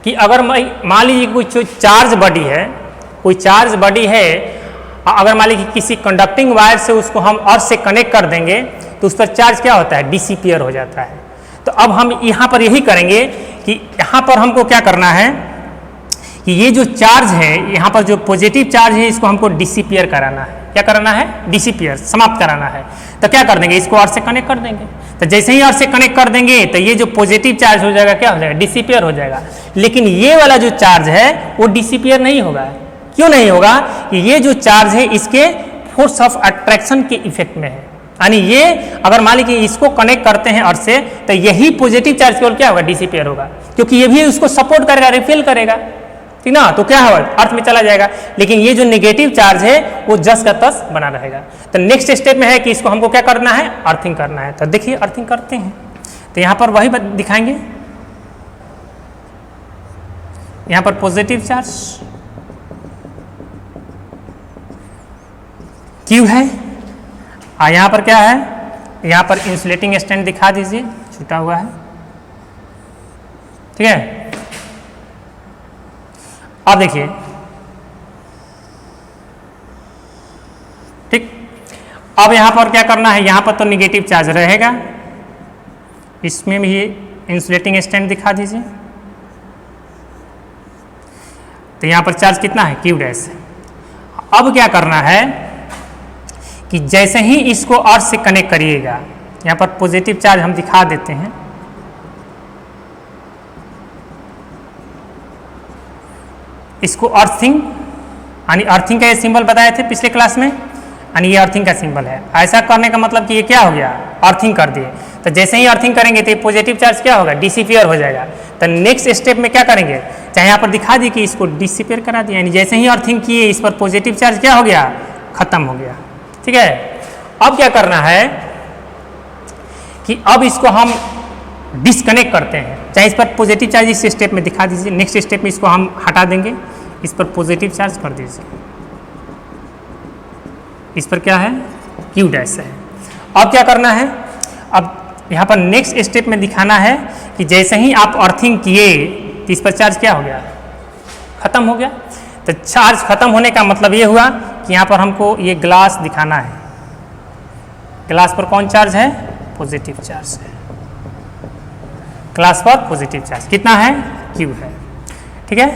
कि अगर मान लीजिए कोई चार्ज बॉडी है, कोई चार्ज बॉडी है, अगर मान लीजिए किसी कंडक्टिंग वायर से उसको हम अर्थ से कनेक्ट कर देंगे तो उस पर चार्ज क्या होता है, डिसिपियर हो जाता है। तो अब हम यहाँ पर यही करेंगे कि यहाँ पर हमको क्या करना है कि ये जो चार्ज है, यहाँ पर जो पॉजिटिव चार्ज है, इसको हमको डिसिपियर कराना है। क्या कराना है, डिसिपियर, समाप्त कराना है। तो क्या कर देंगे, इसको अर्थ से कनेक्ट कर देंगे। तो जैसे ही अर्थ से कनेक्ट कर देंगे तो ये जो पॉजिटिव चार्ज हो जाएगा क्या हो जाएगा, डिसिपियर हो जाएगा। लेकिन ये वाला जो चार्ज है वो डिसिपियर नहीं होगा। क्यों नहीं होगा, कि ये जो चार्ज है इसके फोर्स ऑफ अट्रैक्शन के इफेक्ट में है। यानी ये अगर मान लीजिए इसको कनेक्ट करते हैं अर्थ से, तो यही पॉजिटिव चार्ज केवल क्या होगा, डिसिपियर होगा, क्योंकि ये भी उसको सपोर्ट करेगा, रिपेल करेगा, ठीक ना। तो क्या होगा, अर्थ में चला जाएगा। लेकिन ये जो नेगेटिव चार्ज है वो जस का तस बना रहेगा। तो नेक्स्ट स्टेप में है कि इसको हमको क्या करना है, अर्थिंग करना है। तो देखिए अर्थिंग करते हैं, तो यहाँ पर वही दिखाएंगे। यहाँ पर पॉजिटिव चार्ज क्यू है, और यहाँ पर क्या है, यहाँ पर इंसुलेटिंग स्टैंड दिखा दीजिए, छूटा हुआ है, ठीक है। अब देखिए, ठीक, अब यहाँ पर क्या करना है, यहाँ पर तो नेगेटिव चार्ज रहेगा, इसमें भी ये इंसुलेटिंग स्टैंड दिखा दीजिए। तो यहाँ पर चार्ज कितना है, क्यू डैश। अब क्या करना है कि जैसे ही इसको अर्थ से कनेक्ट करिएगा, यहाँ पर पॉजिटिव चार्ज हम दिखा देते हैं, इसको अर्थिंग, यानी अर्थिंग का ये सिंबल बताए थे पिछले क्लास में, यानी ये अर्थिंग का सिंबल है। ऐसा करने का मतलब कि ये क्या हो गया, अर्थिंग कर दिए। तो जैसे ही अर्थिंग करेंगे तो ये पॉजिटिव चार्ज क्या होगा, डिसिपियर हो जाएगा। तो नेक्स्ट स्टेप में क्या करेंगे, चाहे यहाँ पर दिखा दी कि इसको डिसिपेयर करा दिया, यानी जैसे ही अर्थिंग किए इस पर पॉजिटिव चार्ज क्या हो गया, खत्म हो गया। ठीक है, अब क्या करना है कि अब इसको हम डिस्कनेक्ट करते हैं। चाहे इस पर पॉजिटिव चार्ज इस स्टेप में दिखा दीजिए, नेक्स्ट स्टेप में इसको हम हटा देंगे, इस पर पॉजिटिव चार्ज कर दीजिए, इस पर क्या है, क्यू डैश है। अब क्या करना है, अब यहाँ पर नेक्स्ट स्टेप में दिखाना है कि जैसे ही आप अर्थिंग किए तो इस पर चार्ज क्या हो गया, खत्म हो गया। तो चार्ज खत्म होने का मतलब ये हुआ कि यहाँ पर हमको ये ग्लास दिखाना है, ग्लास पर कौन चार्ज है, पॉजिटिव चार्ज है, ग्लास पर पॉजिटिव चार्ज कितना है, क्यू है। ठीक है,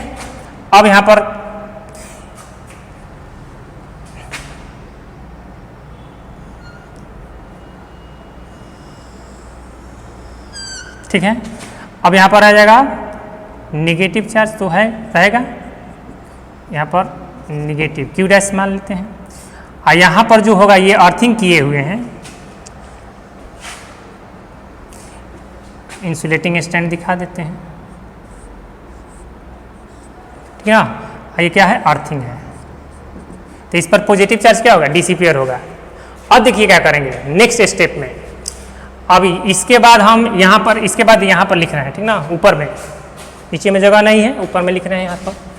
अब यहाँ पर ठीक है, अब यहाँ पर आ जाएगा निगेटिव चार्ज तो है, रहेगा यहाँ पर निगेटिव क्यू डैश मान लेते हैं। और यहाँ पर जो होगा ये अर्थिंग किए हुए हैं, इंसुलेटिंग स्टैंड दिखा देते हैं। ठीक है ना, ये क्या है, अर्थिंग है, तो इस पर पॉजिटिव चार्ज क्या होगा, डिसिपेयर होगा। अब देखिए क्या करेंगे नेक्स्ट स्टेप में, अभी इसके बाद हम यहाँ पर, इसके बाद यहाँ पर लिख रहे हैं, ठीक ना, ऊपर में, नीचे में जगह नहीं है, ऊपर में लिख रहे हैं यहाँ पर।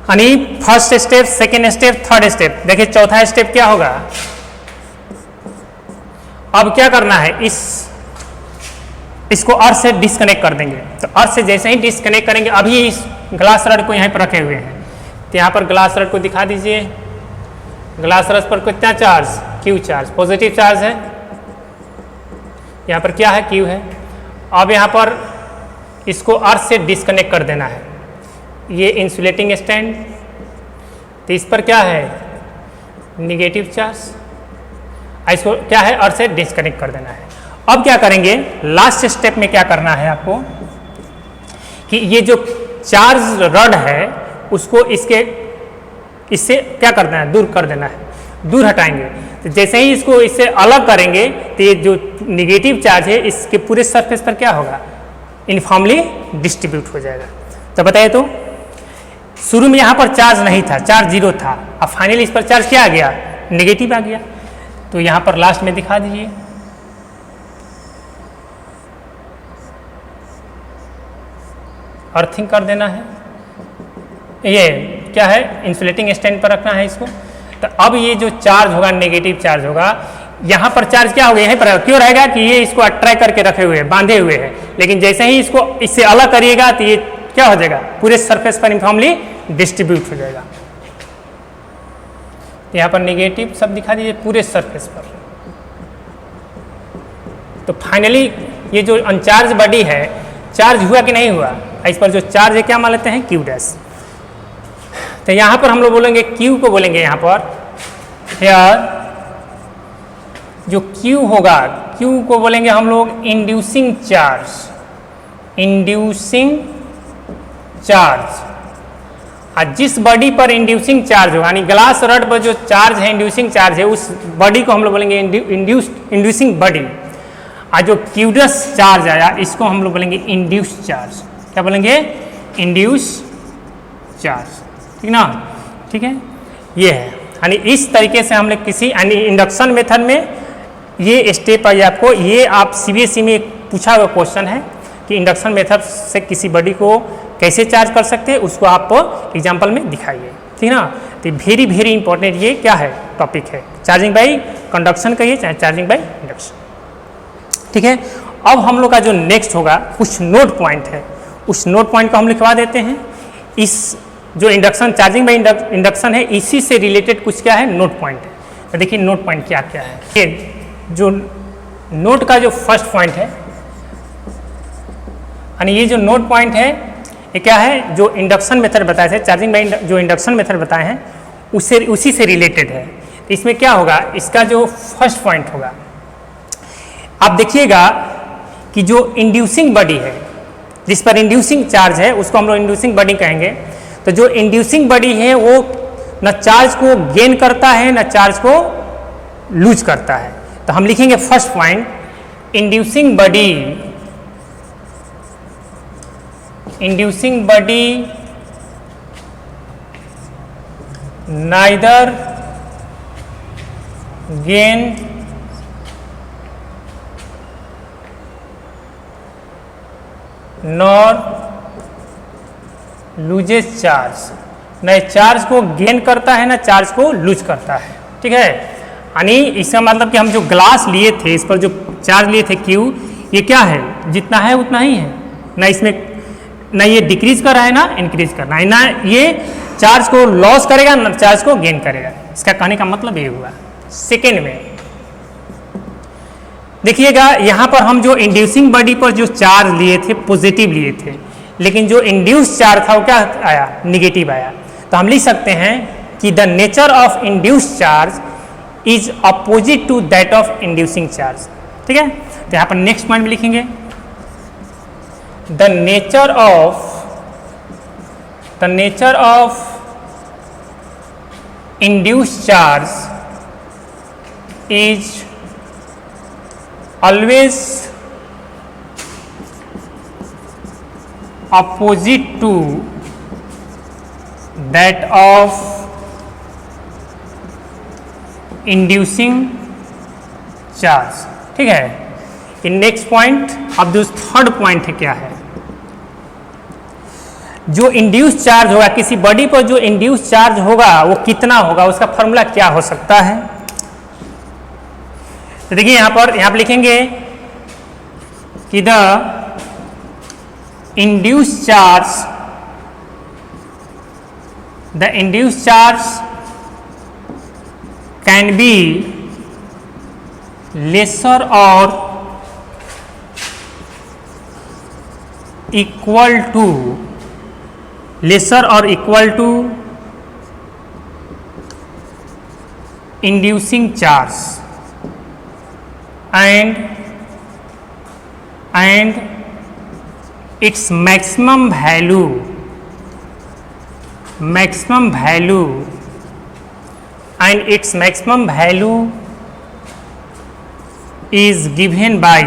यानी first step, second step, third step. देखिए चौथा स्टेप क्या होगा, अब क्या करना है, इसको अर्थ से डिस्कनेक्ट कर देंगे। तो अर्थ से जैसे ही डिस्कनेक्ट करेंगे, अभी इस ग्लास रड को यहाँ पर रखे हुए हैं, तो यहाँ पर ग्लास रड को दिखा दीजिए, ग्लास रड पर कितना charge, Q charge, positive charge है, यहाँ पर क्या है, क्यू है। अब यहाँ पर इसको अर्थ से डिस्कनेक्ट कर देना है, ये इंसुलेटिंग स्टैंड, तो इस पर क्या है, निगेटिव चार्ज, इसको क्या है, अर्थ से डिस्कनेक्ट कर देना है। अब क्या करेंगे, लास्ट स्टेप में क्या करना है आपको कि ये जो चार्ज रड है उसको इससे क्या कर देना है, दूर कर देना है, दूर हटाएंगे। तो जैसे ही इसको इससे अलग करेंगे तो ये जो निगेटिव चार्ज है इसके पूरे सरफेस पर क्या होगा, यूनिफॉर्मली डिस्ट्रीब्यूट हो जाएगा। तो बताइए, तो शुरू में यहाँ पर चार्ज नहीं था, चार्ज जीरो था, अब फाइनली इस पर चार्ज क्या आ गया, नेगेटिव आ गया। तो यहाँ पर लास्ट में दिखा दीजिए, अर्थिंग कर देना है, ये क्या है, इंसुलेटिंग स्टैंड पर रखना है इसको। तो अब ये जो चार्ज होगा, नेगेटिव चार्ज होगा, यहाँ पर चार्ज क्या होगा, यहीं पर क्यों रहेगा कि ये इसको अट्रैक्ट करके रखे हुए हैं, बांधे हुए हैं, लेकिन जैसे ही इसको इससे अलग करिएगा तो ये क्या हो जाएगा, पूरे सरफेस पर यूनिफॉर्मली डिस्ट्रीब्यूट हो जाएगा। यहाँ पर नेगेटिव सब दिखा दीजिए पूरे सरफेस पर। तो फाइनली ये जो अनचार्ज बॉडी है, चार्ज हुआ कि नहीं हुआ, इस पर जो चार्ज है क्या मान लेते हैं, क्यू डैश। तो यहाँ पर हम लोग बोलेंगे क्यू को बोलेंगे, यहाँ पर यार जो क्यू होगा, क्यू को बोलेंगे हम लोग इंड्यूसिंग चार्ज, इंड्यूसिंग चार्ज। और जिस बॉडी पर इंड्यूसिंग चार्ज होगा, यानी ग्लास रड पर जो चार्ज है, इंड्यूसिंग चार्ज है, उस बॉडी को हम लोग बोलेंगे इंड्यूसिंग बॉडी। और जो क्यूडस चार्ज आया इसको हम लोग बोलेंगे इंड्यूस चार्ज। क्या बोलेंगे, इंड्यूस चार्ज, ठीक ना, ठीक है। ये है, यानी इस तरीके से हम लोग किसी, यानी इंडक्शन मेथड में ये स्टेप आई आपको, ये आप सीबीएसई में पूछा हुआ क्वेश्चन है कि इंडक्शन मेथड से किसी बॉडी को कैसे चार्ज कर सकते हैं, उसको आप एग्जाम्पल में दिखाइए, ठीक ना। तो वेरी वेरी इंपॉर्टेंट ये क्या है, टॉपिक है, चार्जिंग बाई कंडक्शन कहिए चाहे चार्जिंग बाई इंडक्शन, ठीक है। अब हम लोग का जो नेक्स्ट होगा कुछ नोट पॉइंट है, उस नोट पॉइंट को हम लिखवा देते हैं। इस जो इंडक्शन, चार्जिंग बाई इंडक्शन है, इसी से रिलेटेड कुछ क्या है, नोट पॉइंट है। तो देखिए नोट पॉइंट क्या क्या है। ये जो नोट का जो फर्स्ट पॉइंट है, यानी ये जो नोट पॉइंट है ये क्या है, जो इंडक्शन मेथड बताए थे, चार्जिंग बाई जो इंडक्शन मेथड बताए हैं उससे, उसी से रिलेटेड है। तो इसमें क्या होगा, इसका जो फर्स्ट पॉइंट होगा, आप देखिएगा कि जो इंड्यूसिंग बॉडी है, जिस पर इंड्यूसिंग चार्ज है, उसको हम लोग इंड्यूसिंग बॉडी कहेंगे। तो जो इंड्यूसिंग बॉडी है वो न चार्ज को गेन करता है न चार्ज को लूज करता है। तो हम लिखेंगे first point, inducing body neither gain nor loses charge, न चार्ज को गेन करता है ना चार्ज को लूज करता है। ठीक है, यानी इसका मतलब कि हम जो ग्लास लिए थे, इस पर जो चार्ज लिए थे Q, ये क्या है, जितना है उतना ही है, ना इसमें ना ये डिक्रीज कर रहा है ना इंक्रीज कर रहा है, ना ये चार्ज को लॉस करेगा ना चार्ज को गेन करेगा। इसका कहने का मतलब ये हुआ। सेकेंड में देखिएगा, यहाँ पर हम जो इंड्यूसिंग बॉडी पर जो चार्ज लिए थे पॉजिटिव लिए थे, लेकिन जो इंड्यूस चार्ज था वो क्या आया, निगेटिव आया। तो हम लिख सकते हैं कि the nature of induce charge is opposite to that of inducing charge. ठीक है, तो यहाँ पर नेक्स्ट पॉइंट में लिखेंगे the nature of induce charge is always opposite to that of inducing charge। ठीक है, इन नेक्स्ट पॉइंट, अब जो थर्ड पॉइंट है क्या है, जो इंड्यूस चार्ज होगा किसी बॉडी पर, जो इंड्यूस चार्ज होगा वो कितना होगा, उसका फॉर्मूला क्या हो सकता है। तो देखिए यहाँ पर लिखेंगे कि the induced charge can be lesser और equal to inducing charge and its maximum value is given by,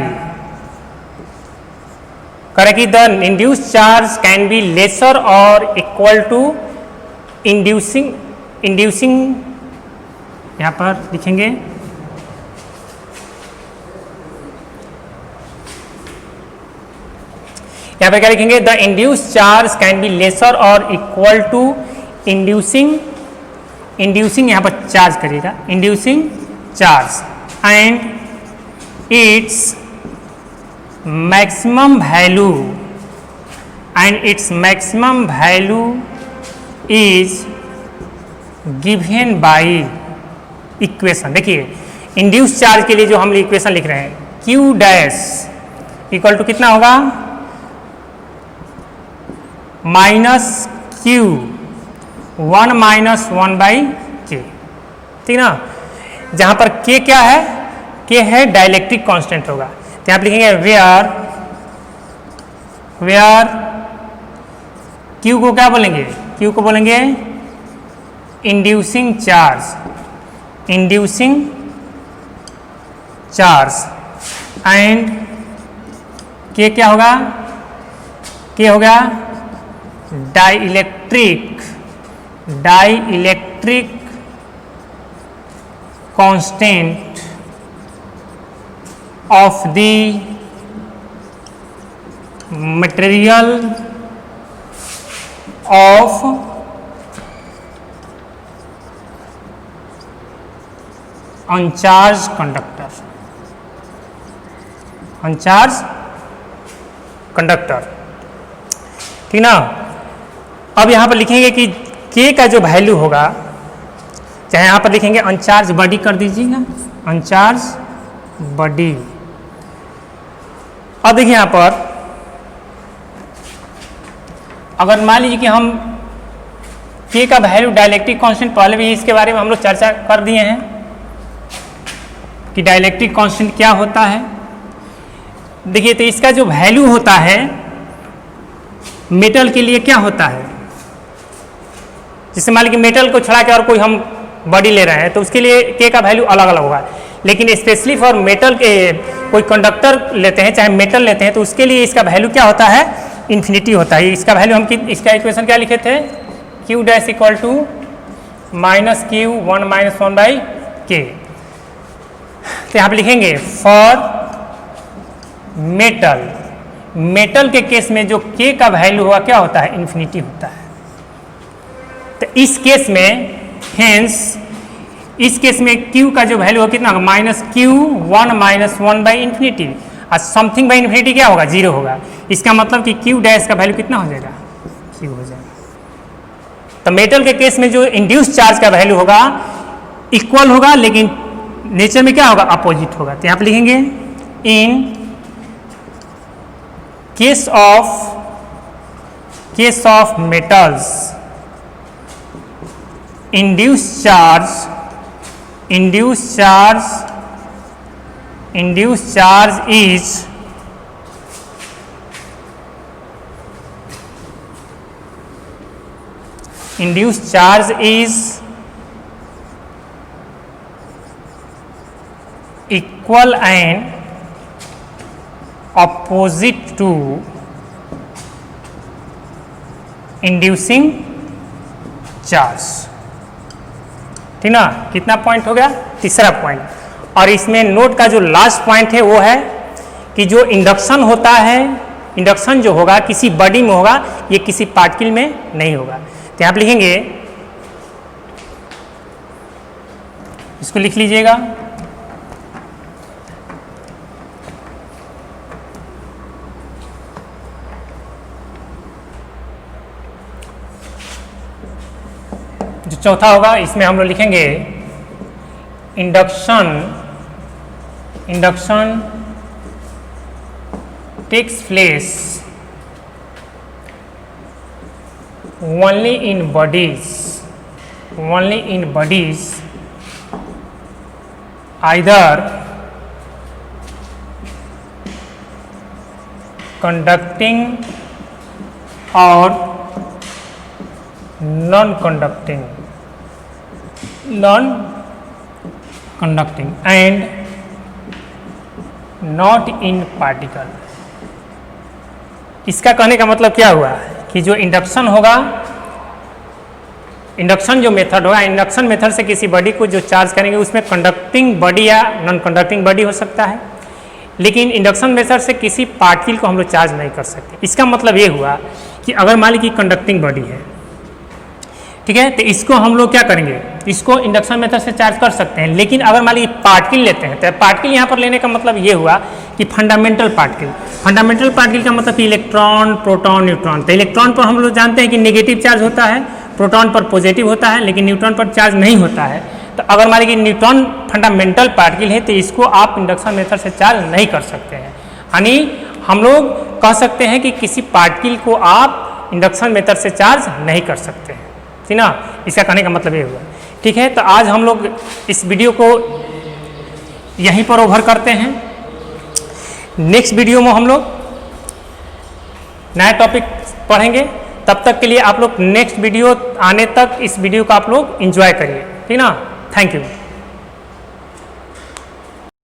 correct, the induced charge can be lesser or equal to inducing, यहाँ पर लिखेंगे यहाँ पे क्या लिखेंगे, the induced charge can be lesser और equal to inducing यहाँ पर चार्ज करिएगा, inducing charge and its maximum value is given by equation. देखिए इंड्यूस चार्ज के लिए जो हम इक्वेशन लिख रहे हैं, Q डैश इक्वल टू कितना होगा, minus Q 1 minus 1 by K। ठीक ना, जहां पर K क्या है, K है डाइलेक्ट्रिक कांस्टेंट होगा। तो यहाँ लिखेंगे वेयर Q को क्या बोलेंगे, Q को बोलेंगे इंड्यूसिंग चार्ज एंड K क्या होगा, K होगा dielectric constant of the material of अनचार्ज conductor. ठीक ना, अब यहाँ पर लिखेंगे कि K का जो वैल्यू होगा, चाहे यहाँ पर लिखेंगे अनचार्ज बॉडी कर दीजिएगा, अनचार्ज बॉडी। अब देखिए यहाँ पर अगर मान लीजिए कि हम K का वैल्यू डाइलेक्ट्रिक कांस्टेंट, पहले भी इसके बारे में हम लोग चर्चा कर दिए हैं कि डाइलेक्ट्रिक कांस्टेंट क्या होता है। देखिए तो इसका जो वैल्यू होता है मेटल के लिए क्या होता है, जैसे मान लीजिए मेटल को छड़ा के और कोई हम बॉडी ले रहे हैं तो उसके लिए के का वैल्यू अलग अलग होगा, लेकिन स्पेशली फॉर मेटल के कोई कंडक्टर लेते हैं चाहे मेटल लेते हैं तो उसके लिए इसका वैल्यू क्या होता है, इन्फिनिटी होता है। इसका वैल्यू हम इसका इक्वेशन क्या लिखे थे, q dash equal to minus q 1 minus 1 by k. तो यहाँ पे लिखेंगे फॉर मेटल, मेटल के केस में जो k का वैल्यू होगा क्या होता है, इन्फिनिटी होता है। तो इस केस में हेंस इस केस में q का जो वैल्यू होगा कितना होगा, minus q 1 minus 1 by infinity, और समथिंग बाई इन्फिनिटी क्या होगा, 0 होगा। इसका मतलब कि q डैश का वैल्यू कितना हो जाएगा, 0 हो जाएगा। तो मेटल के केस में जो इंड्यूस चार्ज का वैल्यू होगा इक्वल होगा, लेकिन नेचर में क्या होगा, अपोजिट होगा। तो यहाँ पे लिखेंगे in case of metals induced charge is equal and opposite to inducing charge। ठीक ना, कितना पॉइंट हो गया, तीसरा पॉइंट। और इसमें नोट का जो लास्ट पॉइंट है वो है कि जो इंडक्शन होता है, इंडक्शन जो होगा किसी बॉडी में होगा, ये किसी पार्टिकल में नहीं होगा। तो यहाँ पे लिखेंगे, इसको लिख लीजिएगा, जो चौथा होगा इसमें हम लोग लिखेंगे induction takes place only in bodies either conducting or non-conducting and not in particle। इसका कहने का मतलब क्या हुआ कि जो इंडक्शन होगा, इंडक्शन जो मेथड होगा, इंडक्शन मेथड से किसी बॉडी को जो चार्ज करेंगे उसमें कंडक्टिंग बॉडी या नॉन कंडक्टिंग बॉडी हो सकता है, लेकिन इंडक्शन मेथड से किसी पार्टिकल को हम लोग चार्ज नहीं कर सकते। इसका मतलब ये हुआ कि अगर मान लीजिए कंडक्टिंग बॉडी है, ठीक है, तो इसको हम लोग क्या करेंगे, इसको इंडक्शन मेथड से चार्ज कर सकते हैं। लेकिन अगर मान लीजिए पार्टिकल लेते हैं, तो पार्टिकल यहाँ पर लेने का मतलब ये हुआ कि फंडामेंटल पार्टिकल का मतलब कि इलेक्ट्रॉन, प्रोटॉन, न्यूट्रॉन। तो इलेक्ट्रॉन पर हम लोग जानते हैं कि नेगेटिव चार्ज होता है, प्रोटॉन पर पॉजिटिव होता है, लेकिन न्यूट्रॉन पर चार्ज नहीं होता है। तो अगर मान लीजिए न्यूट्रॉन फंडामेंटल पार्टिकल है तो इसको आप इंडक्शन मेथड से चार्ज नहीं कर सकते हैं। यानी हम लोग कह सकते हैं कि किसी पार्टिकल को आप इंडक्शन मेथड से चार्ज नहीं कर सकते हैं, ठीक ना। इसका कहने का मतलब ये हुआ। ठीक है, तो आज हम लोग इस वीडियो को यहीं पर ओवर करते हैं। नेक्स्ट वीडियो में हम लोग नया टॉपिक पढ़ेंगे। तब तक के लिए आप लोग नेक्स्ट वीडियो आने तक इस वीडियो को आप लोग एंजॉय करिए, ठीक ना। Thank you.